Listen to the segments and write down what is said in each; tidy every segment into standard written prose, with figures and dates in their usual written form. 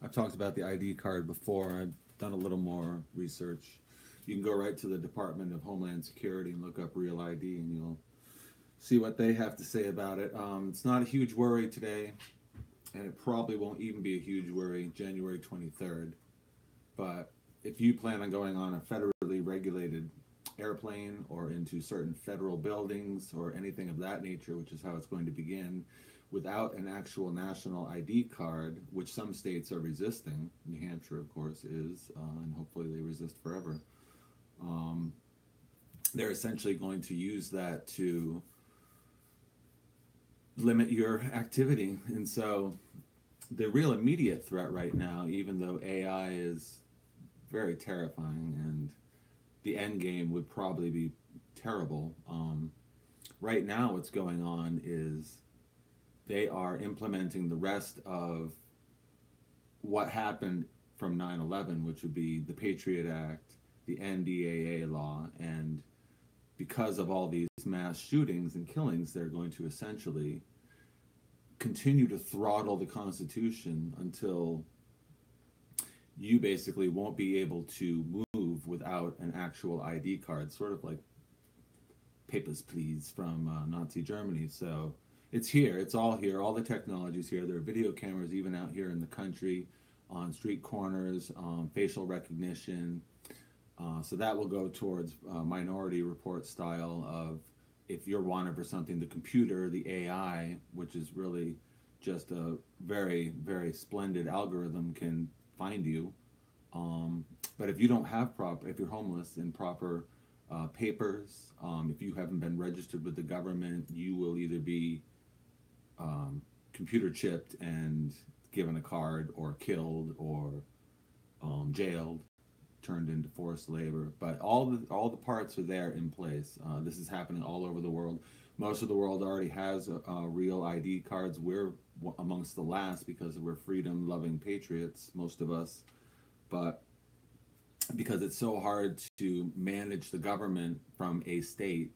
I've talked about the ID card before. I've done a little more research. You can go right to the Department of Homeland Security and look up Real ID, and you'll see what they have to say about it. It's not a huge worry today, and it probably won't even be a huge worry January 23rd. But if you plan on going on a federally regulated airplane or into certain federal buildings or anything of that nature, which is how it's going to begin, without an actual national ID card, which some states are resisting, New Hampshire, of course, is, and hopefully they resist forever, um, they're essentially going to use that to limit your activity. And so the real immediate threat right now, even though AI is very terrifying and the end game would probably be terrible, right now what's going on is they are implementing the rest of what happened from 9/11, which would be the Patriot Act, the NDAA law, and because of all these mass shootings and killings, they're going to essentially continue to throttle the Constitution until you basically won't be able to move without an actual ID card, sort of like Papers, Please from Nazi Germany. So it's here, it's all here, all the technology's here. There are video cameras even out here in the country, on street corners, facial recognition. So that will go towards Minority Report style of if you're wanted for something, the computer, the AI, which is really just a very, very splendid algorithm, can find you. But if you don't have proper, if you're homeless and proper papers, if you haven't been registered with the government, you will either be computer chipped and given a card, or killed, or jailed, turned into forced labor. But all the parts are there in place. This is happening all over the world. Most of the world already has real ID cards. We're amongst the last because we're freedom-loving patriots, most of us. But because it's so hard to manage the government from a state,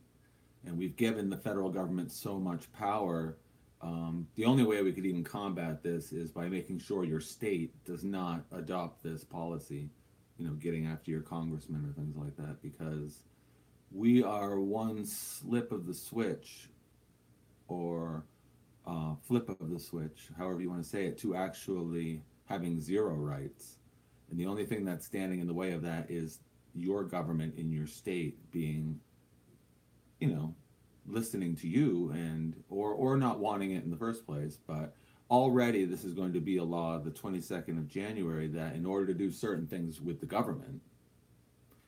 and we've given the federal government so much power, the only way we could even combat this is by making sure your state does not adopt this policy, getting after your congressman or things like that, because we are one slip of the switch, or flip of the switch, however you want to say it, to actually having zero rights. And the only thing that's standing in the way of that is your government in your state being, listening to you, and or not wanting it in the first place. But already this is going to be a law the 22nd of January that in order to do certain things with the government,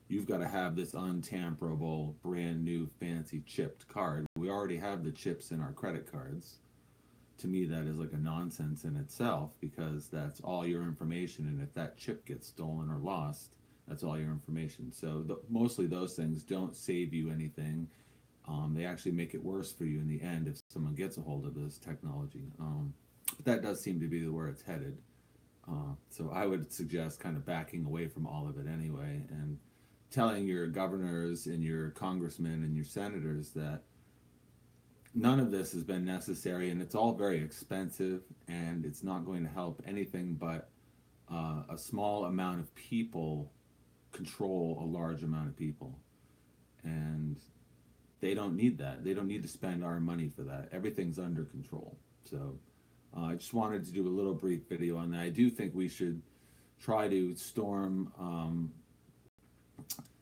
you've got to have this untamperable, brand new, fancy chipped card. We already have the chips in our credit cards. To me, that is like a nonsense in itself, because that's all your information, and if that chip gets stolen or lost, that's all your information. So mostly those things don't save you anything. They actually make it worse for you in the end if someone gets a hold of this technology. But that does seem to be where it's headed. So I would suggest kind of backing away from all of it anyway, and telling your governors and your congressmen and your senators that none of this has been necessary, and it's all very expensive, and it's not going to help anything but a small amount of people control a large amount of people. And they don't need that. They don't need to spend our money for that. Everything's under control. So I just wanted to do a little brief video on that. I do think we should try to storm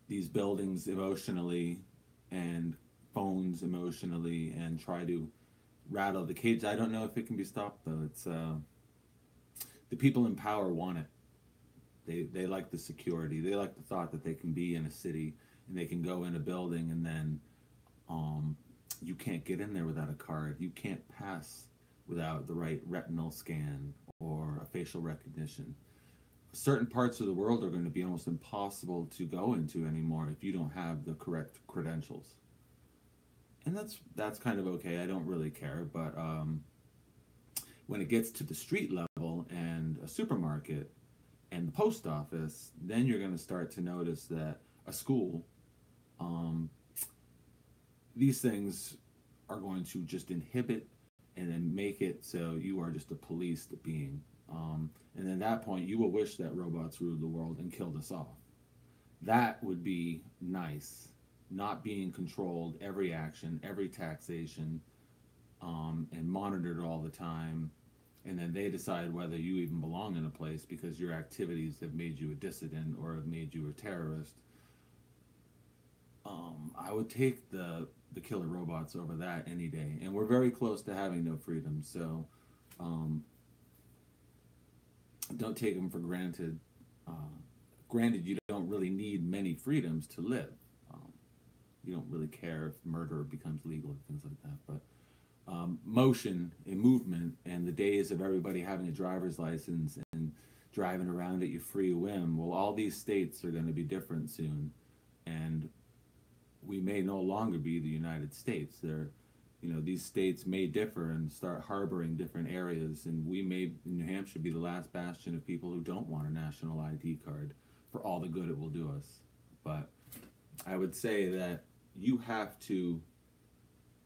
these buildings emotionally, and phones emotionally, and try to rattle the cage. I don't know if it can be stopped, though. It's the people in power want it. They like the security. They like the thought that they can be in a city and they can go in a building, and then you can't get in there without a card. You can't pass without the right retinal scan or a facial recognition. Certain parts of the world are going to be almost impossible to go into anymore if you don't have the correct credentials. And that's kind of okay. I don't really care. But when it gets to the street level and a supermarket and the post office, then you're going to start to notice that a school, these things are going to just inhibit and then make it so you are just a policed being. And then that point, you will wish that robots ruled the world and killed us all. That would be nice. Not being controlled, every action, every taxation, and monitored all the time. And then they decide whether you even belong in a place because your activities have made you a dissident or have made you a terrorist. I would take the killer robots over that any day. And we're very close to having no freedom, so don't take them for granted. Granted, you don't really need many freedoms to live. You don't really care if murder becomes legal and things like that. But motion and movement and the days of everybody having a driver's license and driving around at your free whim, well, all these states are going to be different soon. And we may no longer be the United States. These states may differ and start harboring different areas, and we may, in New Hampshire, be the last bastion of people who don't want a national ID card for all the good it will do us. But I would say that you have to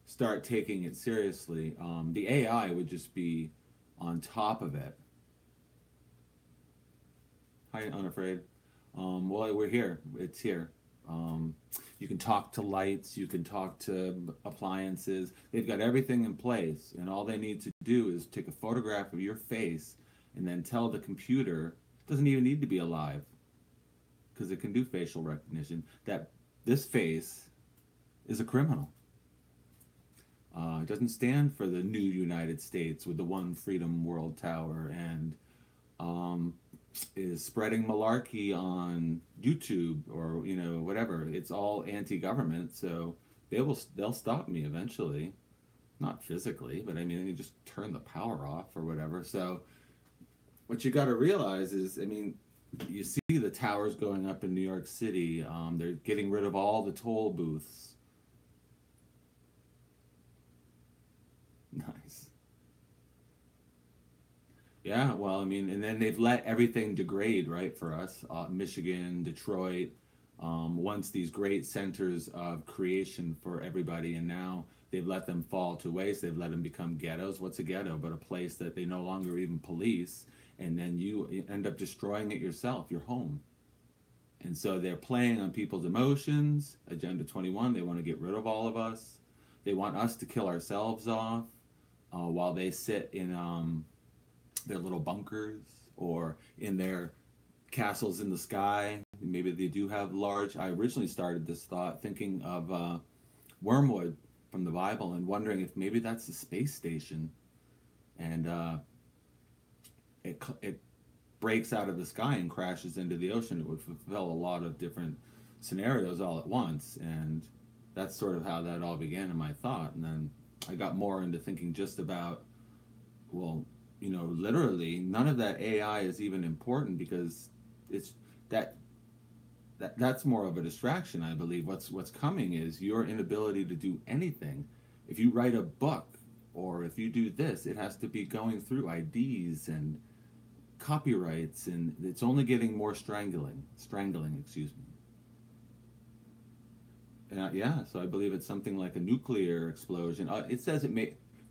start taking it seriously. The AI would just be on top of it. Hi, Unafraid. Well, we're here. It's here. You can talk to lights, you can talk to appliances. They've got everything in place, and all they need to do is take a photograph of your face and then tell the computer, it doesn't even need to be alive, because it can do facial recognition, that this face is a criminal. It doesn't stand for the new United States with the One Freedom World Tower and is spreading malarkey on YouTube or whatever. It's all anti-government, so they'll stop me eventually, not physically, but I mean, they just turn the power off or whatever. So what you got to realize is, I mean, you see the towers going up in New York City. They're getting rid of all the toll booths. Nice. Yeah, well, I mean, and then they've let everything degrade, right, for us. Michigan, Detroit, once these great centers of creation for everybody, and now they've let them fall to waste. They've let them become ghettos. What's a ghetto but a place that they no longer even police, and then you end up destroying it yourself, your home. And so they're playing on people's emotions. Agenda 21, they want to get rid of all of us. They want us to kill ourselves off while they sit in their little bunkers or in their castles in the sky. Maybe they do have large. I originally started this thought thinking of Wormwood from the Bible and wondering if maybe that's the space station, and it breaks out of the sky and crashes into the ocean. It would fulfill a lot of different scenarios all at once, and that's sort of how that all began in my thought. And then I got more into thinking just about, well, literally none of that AI is even important, because it's that's more of a distraction, I believe. What's coming is your inability to do anything. If you write a book or if you do this, it has to be going through IDs and copyrights, and it's only getting more strangling, excuse me. Yeah, so I believe it's something like a nuclear explosion. It says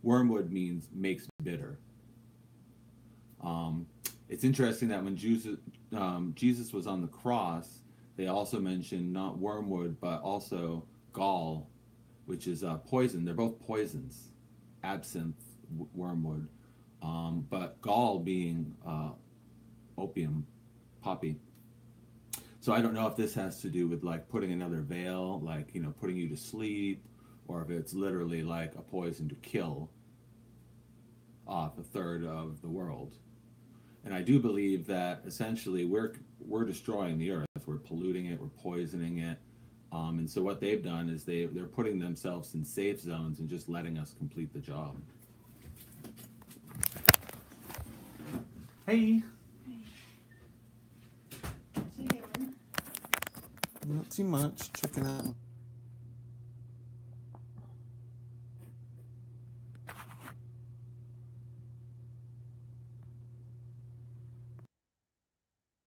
wormwood means makes bitter. It's interesting that when Jesus was on the cross, they also mentioned not wormwood, but also gall, which is poison. They're both poisons, absinthe, wormwood, but gall being opium, poppy. So I don't know if this has to do with like putting another veil, like, putting you to sleep, or if it's literally like a poison to kill off a third of the world. And I do believe that essentially we're destroying the earth. We're polluting it. We're poisoning it. And so what they've done is they're putting themselves in safe zones and just letting us complete the job. Hey. Not too much. Checking out